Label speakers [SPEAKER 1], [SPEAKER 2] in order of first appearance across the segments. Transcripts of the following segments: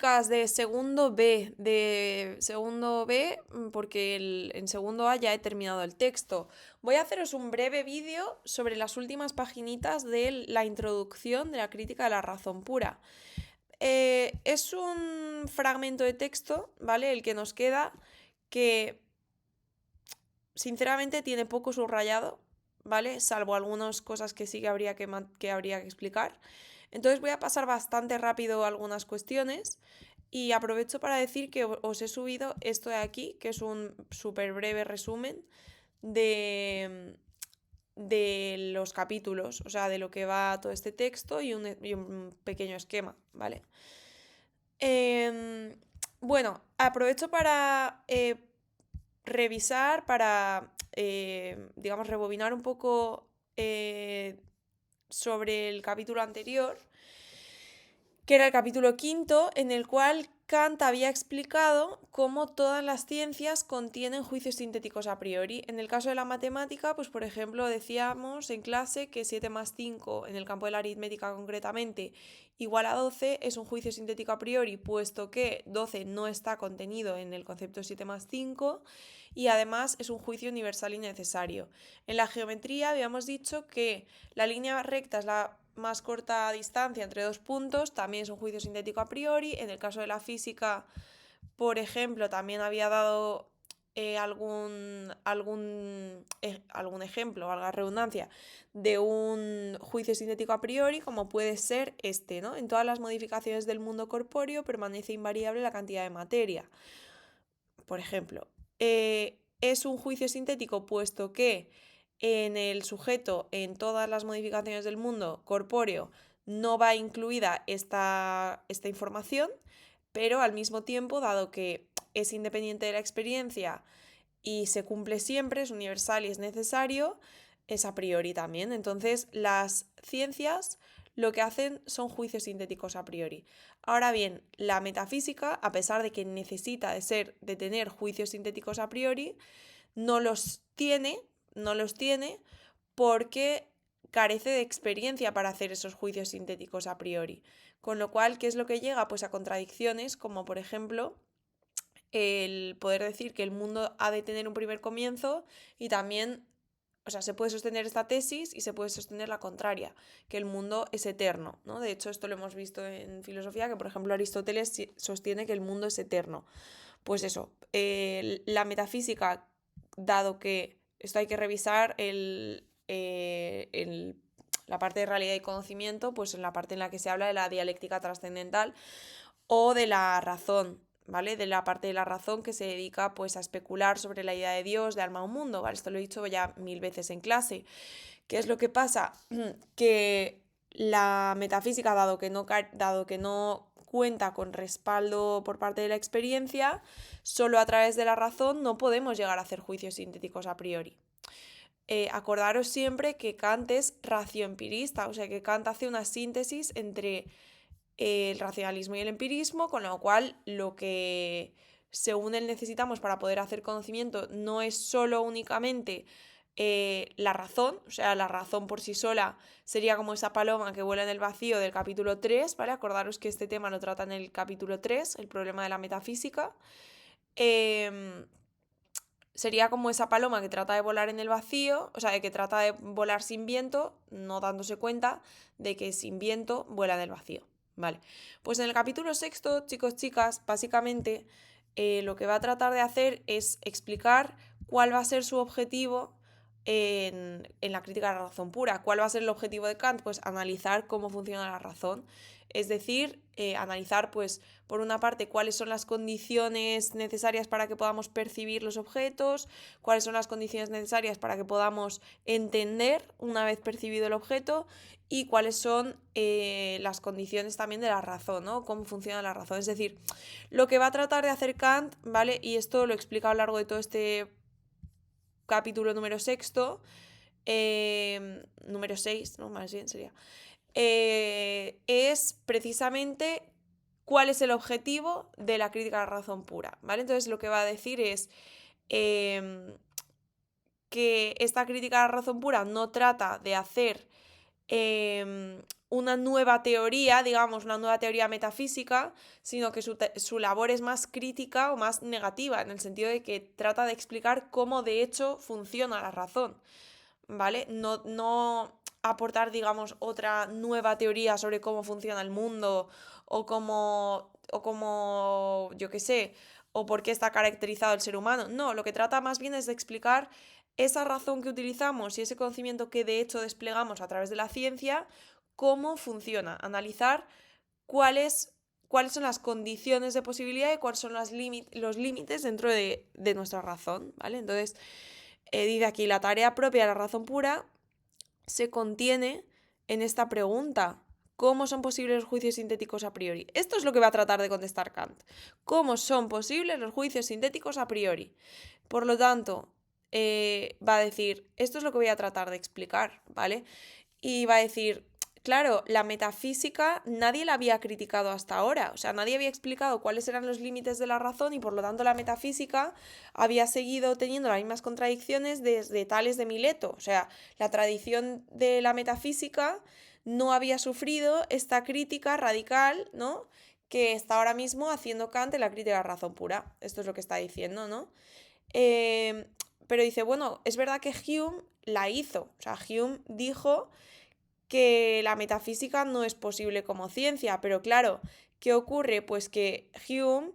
[SPEAKER 1] De segundo B, porque en segundo A ya he terminado el texto. Voy a haceros un breve vídeo sobre las últimas paginitas de la introducción de la crítica de la razón pura. Es un fragmento de texto, ¿vale? El que nos queda, que sinceramente tiene poco subrayado, ¿vale? Salvo algunas cosas que sí que habría que explicar. Entonces voy a pasar bastante rápido algunas cuestiones y aprovecho para decir que os he subido esto de aquí, que es un súper breve resumen de, de los capítulos, o sea, de lo que va todo este texto y un pequeño esquema, ¿vale? Bueno, aprovecho para revisar, para, digamos, rebobinar un poco sobre el capítulo anterior, que era el capítulo quinto, en el cual Kant había explicado cómo todas las ciencias contienen juicios sintéticos a priori. En el caso de la matemática, pues por ejemplo, decíamos en clase que 7 más 5, en el campo de la aritmética concretamente, igual a 12 es un juicio sintético a priori, puesto que 12 no está contenido en el concepto 7 más 5 y además es un juicio universal y necesario. En la geometría habíamos dicho que la línea recta es la más corta distancia entre dos puntos, también es un juicio sintético a priori. En el caso de la física, por ejemplo, también había dado algún ejemplo, valga la redundancia, de un juicio sintético a priori, como puede ser este, ¿no? En todas las modificaciones del mundo corpóreo permanece invariable la cantidad de materia. Por ejemplo, es un juicio sintético puesto que en el sujeto, en todas las modificaciones del mundo corpóreo, no va incluida esta información, pero al mismo tiempo, dado que es independiente de la experiencia y se cumple siempre, es universal y es necesario, es a priori también. Entonces, las ciencias lo que hacen son juicios sintéticos a priori. Ahora bien, la metafísica, a pesar de que necesita de tener juicios sintéticos a priori, no los tiene porque carece de experiencia para hacer esos juicios sintéticos a priori. Con lo cual, ¿qué es lo que llega? Pues a contradicciones, como por ejemplo el poder decir que el mundo ha de tener un primer comienzo y también, o sea, se puede sostener esta tesis y se puede sostener la contraria, que el mundo es eterno, ¿no? De hecho, esto lo hemos visto en filosofía, que por ejemplo Aristóteles sostiene que el mundo es eterno. Pues eso, la metafísica, dado que esto hay que revisar la parte de realidad y conocimiento, pues en la parte en la que se habla de la dialéctica trascendental o de la razón, ¿vale? De la parte de la razón que se dedica pues a especular sobre la idea de Dios, de alma o mundo, ¿vale? Esto lo he dicho ya 1000 veces en clase. ¿Qué es lo que pasa? Que la metafísica, dado que no cuenta con respaldo por parte de la experiencia, solo a través de la razón no podemos llegar a hacer juicios sintéticos a priori. Acordaros siempre que Kant es racioempirista, o sea que Kant hace una síntesis entre el racionalismo y el empirismo, con lo cual lo que según él necesitamos para poder hacer conocimiento no es solo únicamente la razón, o sea, la razón por sí sola sería como esa paloma que vuela en el vacío del capítulo 3, ¿vale? Acordaros que este tema lo trata en el capítulo 3, el problema de la metafísica. Sería como esa paloma que trata de volar en el vacío, o sea, de que trata de volar sin viento, no dándose cuenta de que sin viento vuela en el vacío. Vale, pues en el capítulo sexto, chicos, chicas, básicamente lo que va a tratar de hacer es explicar cuál va a ser su objetivo en la crítica a la razón pura. ¿Cuál va a ser el objetivo de Kant? Pues analizar cómo funciona la razón. Es decir, analizar, pues, por una parte, cuáles son las condiciones necesarias para que podamos percibir los objetos, cuáles son las condiciones necesarias para que podamos entender una vez percibido el objeto y cuáles son las condiciones también de la razón, ¿no? Cómo funciona la razón. Es decir, lo que va a tratar de hacer Kant, ¿vale? Y esto lo explica a lo largo de todo este capítulo número sexto, número 6, ¿no? Más bien sería. Es precisamente cuál es el objetivo de la crítica a la razón pura, ¿vale? Entonces lo que va a decir es que esta crítica a la razón pura no trata de hacer una nueva teoría, digamos, una nueva teoría metafísica, sino que su labor es más crítica o más negativa, en el sentido de que trata de explicar cómo de hecho funciona la razón, ¿vale? No aportar, digamos, otra nueva teoría sobre cómo funciona el mundo o cómo, yo qué sé, o por qué está caracterizado el ser humano. No, lo que trata más bien es de explicar esa razón que utilizamos y ese conocimiento que de hecho desplegamos a través de la ciencia, cómo funciona, analizar cuáles, cuáles son las condiciones de posibilidad y cuáles son los límites dentro de nuestra razón, ¿vale? Entonces, dice aquí, la tarea propia de la razón pura se contiene en esta pregunta. ¿Cómo son posibles los juicios sintéticos a priori? Esto es lo que va a tratar de contestar Kant. ¿Cómo son posibles los juicios sintéticos a priori? Por lo tanto, va a decir, esto es lo que voy a tratar de explicar, ¿vale? Y va a decir, claro, la metafísica nadie la había criticado hasta ahora, o sea, nadie había explicado cuáles eran los límites de la razón y por lo tanto la metafísica había seguido teniendo las mismas contradicciones desde Tales de Mileto, o sea, la tradición de la metafísica no había sufrido esta crítica radical, ¿no?, que está ahora mismo haciendo Kant en la crítica de la razón pura. Esto es lo que está diciendo, ¿no? Pero dice, bueno, es verdad que Hume la hizo, o sea, Hume dijo que la metafísica no es posible como ciencia, pero claro, ¿qué ocurre? Pues que Hume,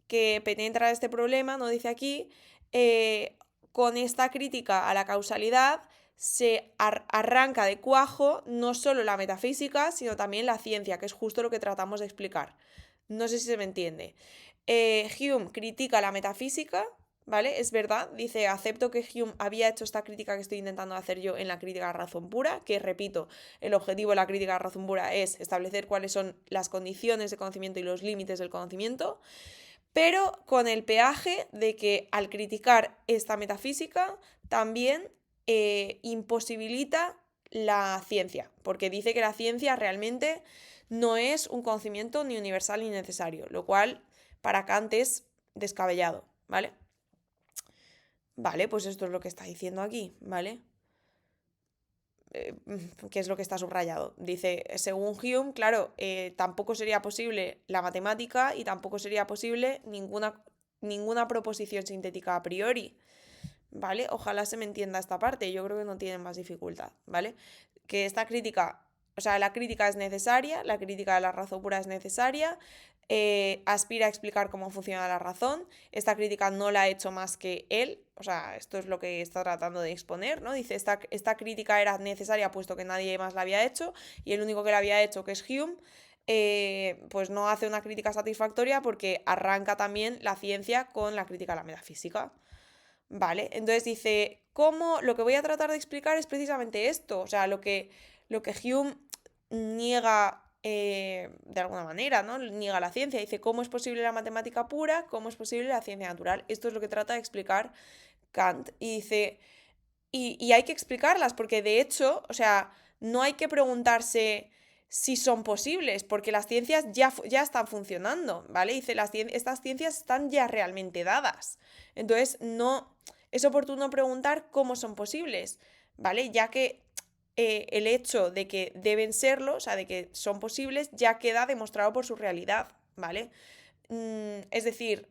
[SPEAKER 1] que penetra este problema, no dice aquí, con esta crítica a la causalidad se arranca de cuajo no solo la metafísica, sino también la ciencia, que es justo lo que tratamos de explicar. No sé si se me entiende. Hume critica la metafísica, ¿vale? Es verdad, dice, acepto que Hume había hecho esta crítica que estoy intentando hacer yo en la crítica a la razón pura, que repito, el objetivo de la crítica a la razón pura es establecer cuáles son las condiciones de conocimiento y los límites del conocimiento, pero con el peaje de que al criticar esta metafísica también imposibilita la ciencia, porque dice que la ciencia realmente no es un conocimiento ni universal ni necesario, lo cual para Kant es descabellado, ¿vale? Vale, pues esto es lo que está diciendo aquí, ¿vale? ¿Qué es lo que está subrayado? Dice, según Hume, claro, tampoco sería posible la matemática y tampoco sería posible ninguna proposición sintética a priori, ¿vale? Ojalá se me entienda esta parte, yo creo que no tienen más dificultad, ¿vale? Que esta crítica, o sea, la crítica es necesaria, la crítica de la razón pura es necesaria, aspira a explicar cómo funciona la razón, esta crítica no la ha hecho más que él, o sea, esto es lo que está tratando de exponer, ¿no? Dice, esta crítica era necesaria puesto que nadie más la había hecho y el único que la había hecho, que es Hume, pues no hace una crítica satisfactoria porque arranca también la ciencia con la crítica a la metafísica. Vale, entonces dice, ¿cómo? Lo que voy a tratar de explicar es precisamente esto, o sea, lo que Hume niega de alguna manera, ¿no? Niega la ciencia, dice, ¿cómo es posible la matemática pura? ¿Cómo es posible la ciencia natural? Esto es lo que trata de explicar Kant. Y dice, y hay que explicarlas, porque de hecho, o sea, no hay que preguntarse si son posibles, porque las ciencias ya están funcionando, ¿vale? Dice, estas ciencias están ya realmente dadas. Entonces, no es oportuno preguntar cómo son posibles, ¿vale? Ya que el hecho de que deben serlo, o sea, de que son posibles, ya queda demostrado por su realidad, ¿vale? Es decir,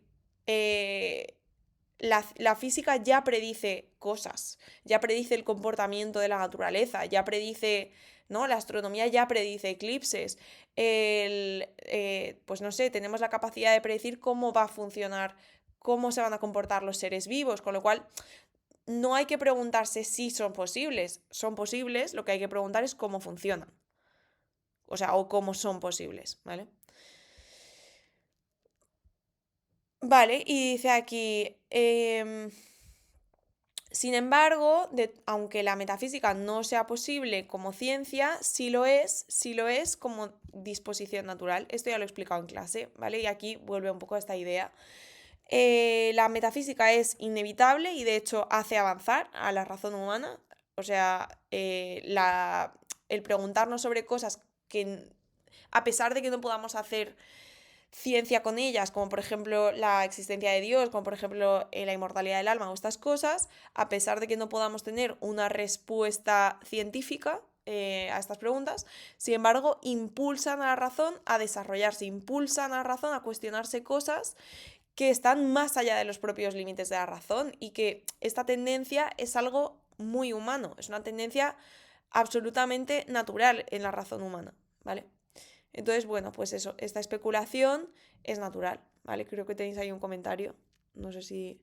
[SPEAKER 1] la física ya predice cosas, ya predice el comportamiento de la naturaleza, ya predice, ¿no? La astronomía ya predice eclipses. Pues no sé, tenemos la capacidad de predecir cómo va a funcionar, cómo se van a comportar los seres vivos, con lo cual no hay que preguntarse si son posibles, lo que hay que preguntar es cómo funcionan, o sea, o cómo son posibles, ¿vale? Vale, y dice aquí, sin embargo, aunque la metafísica no sea posible como ciencia, sí lo es como disposición natural. Esto ya lo he explicado en clase, ¿vale? Y aquí vuelve un poco a esta idea. La metafísica es inevitable y de hecho hace avanzar a la razón humana. O sea, el preguntarnos sobre cosas que, a pesar de que no podamos hacer ciencia con ellas, como por ejemplo la existencia de Dios, como por ejemplo la inmortalidad del alma o estas cosas, a pesar de que no podamos tener una respuesta científica, a estas preguntas, sin embargo, impulsan a la razón a desarrollarse, impulsan a la razón a cuestionarse cosas que están más allá de los propios límites de la razón y que esta tendencia es algo muy humano, es una tendencia absolutamente natural en la razón humana, ¿vale? Entonces, bueno, pues eso, esta especulación es natural, ¿vale? Creo que tenéis ahí un comentario, no sé si...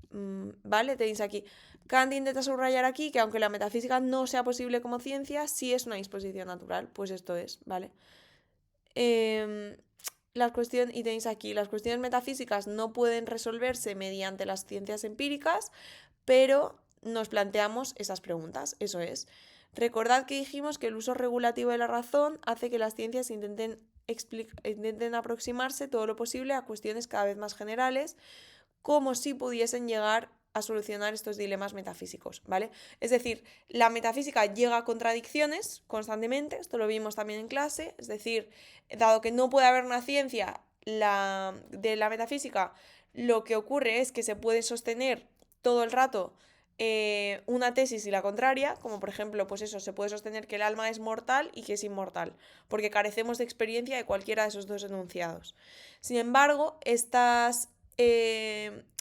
[SPEAKER 1] ¿Vale? Tenéis aquí. Kant intenta subrayar aquí que aunque la metafísica no sea posible como ciencia, sí es una disposición natural, pues esto es, ¿vale? Y tenéis aquí, las cuestiones metafísicas no pueden resolverse mediante las ciencias empíricas, pero nos planteamos esas preguntas, eso es. Recordad que dijimos que el uso regulativo de la razón hace que las ciencias intenten aproximarse todo lo posible a cuestiones cada vez más generales, como si pudiesen llegar a solucionar estos dilemas metafísicos, ¿vale? Es decir, la metafísica llega a contradicciones constantemente, esto lo vimos también en clase, es decir, dado que no puede haber una ciencia de la metafísica, lo que ocurre es que se puede sostener todo el rato una tesis y la contraria, como por ejemplo, pues eso, se puede sostener que el alma es mortal y que es inmortal, porque carecemos de experiencia de cualquiera de esos dos enunciados. Sin embargo,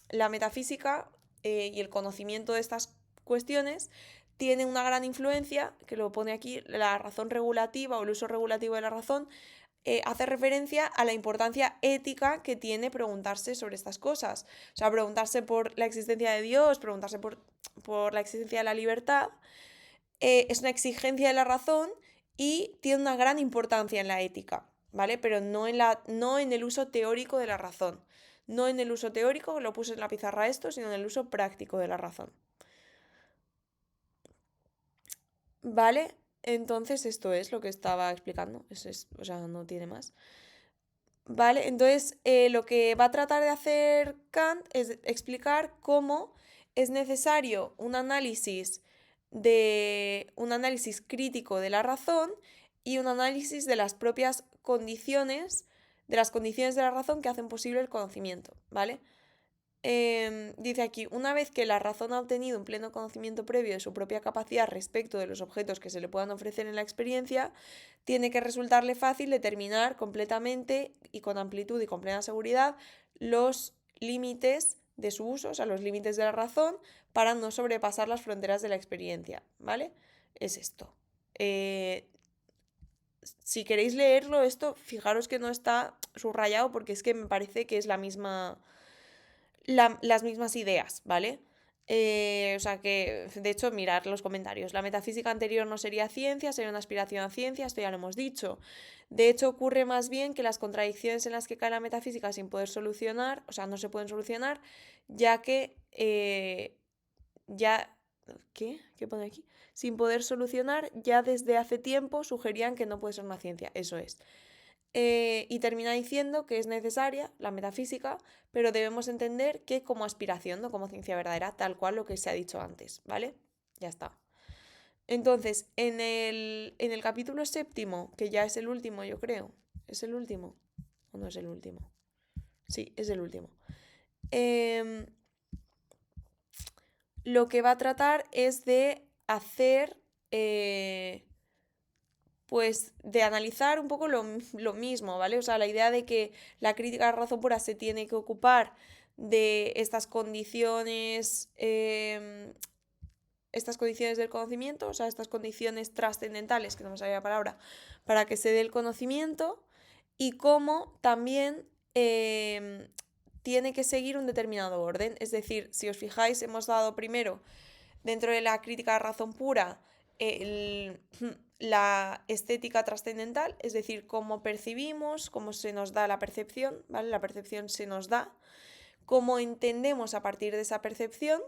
[SPEAKER 1] la metafísica y el conocimiento de estas cuestiones tiene una gran influencia, que lo pone aquí, la razón regulativa o el uso regulativo de la razón, hace referencia a la importancia ética que tiene preguntarse sobre estas cosas. O sea, preguntarse por la existencia de Dios, preguntarse por la existencia de la libertad, es una exigencia de la razón y tiene una gran importancia en la ética, ¿vale? Pero no en el uso teórico de la razón. No en el uso teórico, lo puse en la pizarra esto, sino en el uso práctico de la razón. ¿Vale? Entonces esto es lo que estaba explicando. O sea, no tiene más. ¿Vale? Entonces lo que va a tratar de hacer Kant es explicar cómo es necesario un análisis crítico de la razón y un análisis de las propias condiciones, de las condiciones de la razón que hacen posible el conocimiento, ¿vale? Dice aquí, una vez que la razón ha obtenido un pleno conocimiento previo de su propia capacidad respecto de los objetos que se le puedan ofrecer en la experiencia, tiene que resultarle fácil determinar completamente y con amplitud y con plena seguridad los límites de su uso, o sea, los límites de la razón, para no sobrepasar las fronteras de la experiencia, ¿vale? Es esto. Si queréis leerlo, esto, fijaros que no está subrayado porque es que me parece que es las mismas ideas, ¿vale? O sea que, de hecho, mirar los comentarios. La metafísica anterior no sería ciencia, sería una aspiración a ciencia, esto ya lo hemos dicho. De hecho, ocurre más bien que las contradicciones en las que cae la metafísica sin poder solucionar, o sea, no se pueden solucionar, ya que ya... ¿Qué? ¿Qué pone aquí? Sin poder solucionar, ya desde hace tiempo sugerían que no puede ser una ciencia, eso es. Y termina diciendo que es necesaria la metafísica, pero debemos entender que como aspiración, no como ciencia verdadera, tal cual lo que se ha dicho antes, ¿vale? Ya está. Entonces, en el capítulo séptimo, que ya es el último, yo creo, ¿es el último? ¿O no es el último? Sí, es el último. Lo que va a tratar es de hacer... pues de analizar un poco lo mismo, ¿vale? O sea, la idea de que la crítica a la razón pura se tiene que ocupar de estas condiciones del conocimiento, o sea, estas condiciones trascendentales, que no me salía la palabra, para que se dé el conocimiento, y cómo también tiene que seguir un determinado orden. Es decir, si os fijáis, hemos dado primero, dentro de la crítica a la razón pura, la estética trascendental, es decir, cómo percibimos, cómo se nos da la percepción, ¿vale? La percepción se nos da, cómo entendemos a partir de esa percepción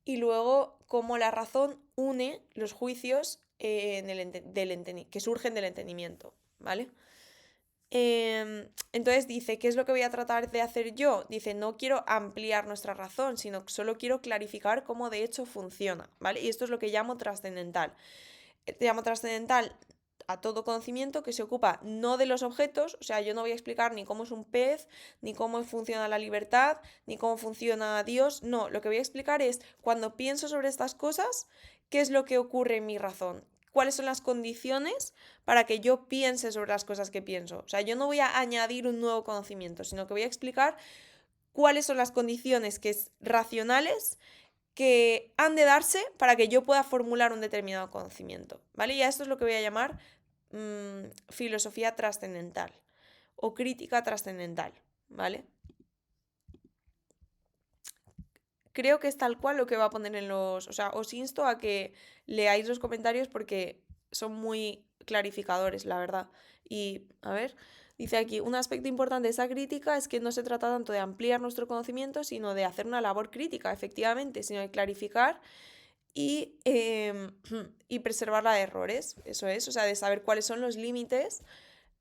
[SPEAKER 1] y luego cómo la razón une los juicios que surgen del entendimiento, ¿vale? Entonces dice, ¿qué es lo que voy a tratar de hacer yo? Dice, no quiero ampliar nuestra razón, sino que solo quiero clarificar cómo de hecho funciona, ¿vale? Y esto es lo que llamo trascendental. Llamo trascendental a todo conocimiento que se ocupa no de los objetos, o sea, yo no voy a explicar ni cómo es un pez, ni cómo funciona la libertad, ni cómo funciona Dios, no, lo que voy a explicar es, cuando pienso sobre estas cosas, ¿qué es lo que ocurre en mi razón? ¿Cuáles son las condiciones para que yo piense sobre las cosas que pienso? O sea, yo no voy a añadir un nuevo conocimiento, sino que voy a explicar cuáles son las condiciones que es racionales que han de darse para que yo pueda formular un determinado conocimiento, ¿vale? Y a esto es lo que voy a llamar filosofía trascendental o crítica trascendental, ¿vale? Creo que es tal cual lo que va a poner en los... O sea, os insto a que leáis los comentarios porque son muy clarificadores, la verdad. Y, a ver, dice aquí, un aspecto importante de esa crítica es que no se trata tanto de ampliar nuestro conocimiento, sino de hacer una labor crítica, efectivamente, sino de clarificar y preservar la de errores, eso es, o sea, de saber cuáles son los límites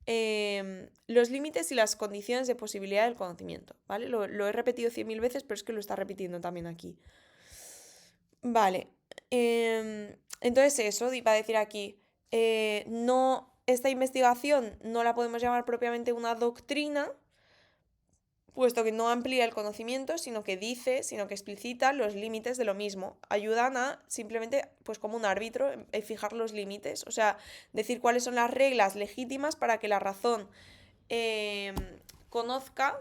[SPEAKER 1] y las condiciones de posibilidad del conocimiento, ¿vale? Lo he repetido 100.000 veces, pero es que lo está repitiendo también aquí. Vale, entonces eso, va a decir aquí, no, esta investigación no la podemos llamar propiamente una doctrina, puesto que no amplía el conocimiento, sino que dice, sino que explicita los límites de lo mismo. Ayudan a simplemente, pues como un árbitro, fijar los límites, o sea, decir cuáles son las reglas legítimas para que la razón conozca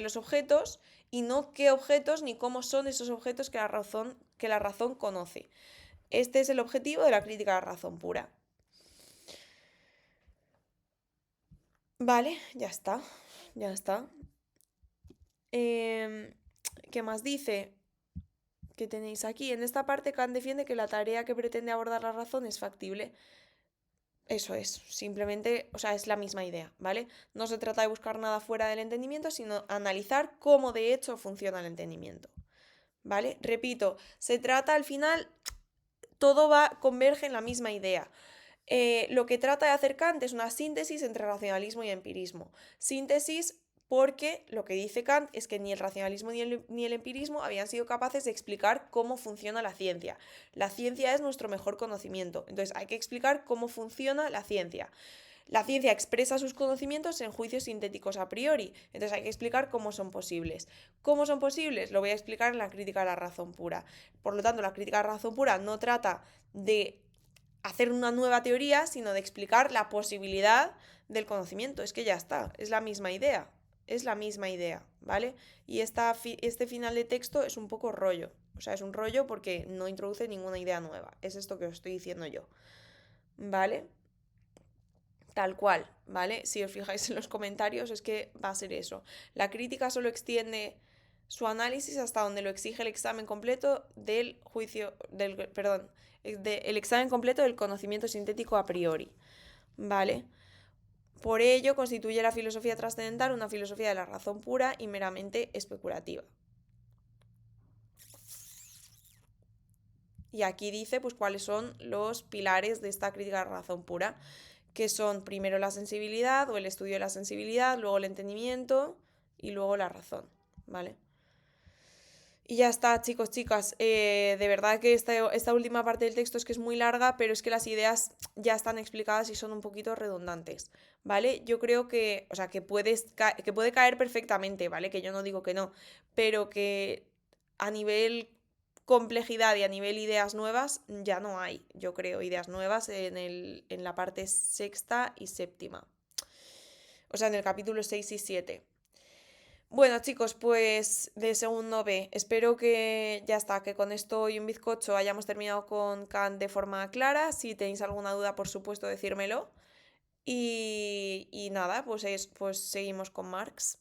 [SPEAKER 1] los objetos y no qué objetos ni cómo son esos objetos que la razón conoce. Este es el objetivo de la crítica a la razón pura. Vale, ya está, ya está. ¿Qué más dice? Que tenéis aquí. En esta parte, Kant defiende que la tarea que pretende abordar la razón es factible. Eso es, simplemente, o sea, es la misma idea, ¿vale? No se trata de buscar nada fuera del entendimiento, sino analizar cómo de hecho funciona el entendimiento, ¿vale? Repito, se trata al final, todo converge en la misma idea. Lo que trata de hacer Kant es una síntesis entre racionalismo y empirismo. Síntesis porque lo que dice Kant es que ni el racionalismo ni el empirismo habían sido capaces de explicar cómo funciona la ciencia. La ciencia es nuestro mejor conocimiento, entonces hay que explicar cómo funciona la ciencia. La ciencia expresa sus conocimientos en juicios sintéticos a priori, entonces hay que explicar cómo son posibles. ¿Cómo son posibles? Lo voy a explicar en la crítica a la razón pura. Por lo tanto, la crítica a la razón pura no trata de hacer una nueva teoría, sino de explicar la posibilidad del conocimiento. Es que ya está, es la misma idea, ¿vale? Y este final de texto es un poco rollo, o sea, es un rollo porque no introduce ninguna idea nueva, es esto que os estoy diciendo yo, ¿vale? Tal cual, ¿vale? Si os fijáis en los comentarios es que va a ser eso. La crítica solo extiende su análisis hasta donde lo exige el examen completo del el examen completo del conocimiento sintético a priori, ¿vale? Por ello constituye la filosofía trascendental una filosofía de la razón pura y meramente especulativa. Y aquí dice pues cuáles son los pilares de esta crítica a la razón pura, que son primero la sensibilidad o el estudio de la sensibilidad, luego el entendimiento y luego la razón, ¿vale? Y ya está, chicos, chicas. De verdad que esta última parte del texto es que es muy larga, pero es que las ideas ya están explicadas y son un poquito redundantes, ¿vale? Yo creo que, o sea, que puede caer perfectamente, ¿vale? Que yo no digo que no, pero que a nivel complejidad y a nivel ideas nuevas ya no hay, yo creo, ideas nuevas en la parte sexta y séptima. O sea, en el capítulo 6 y 7. Bueno, chicos, pues de segundo B, espero que ya está, que con esto y un bizcocho hayamos terminado con Kant de forma clara. Si tenéis alguna duda, por supuesto, decírmelo. Y nada, pues seguimos con Marx.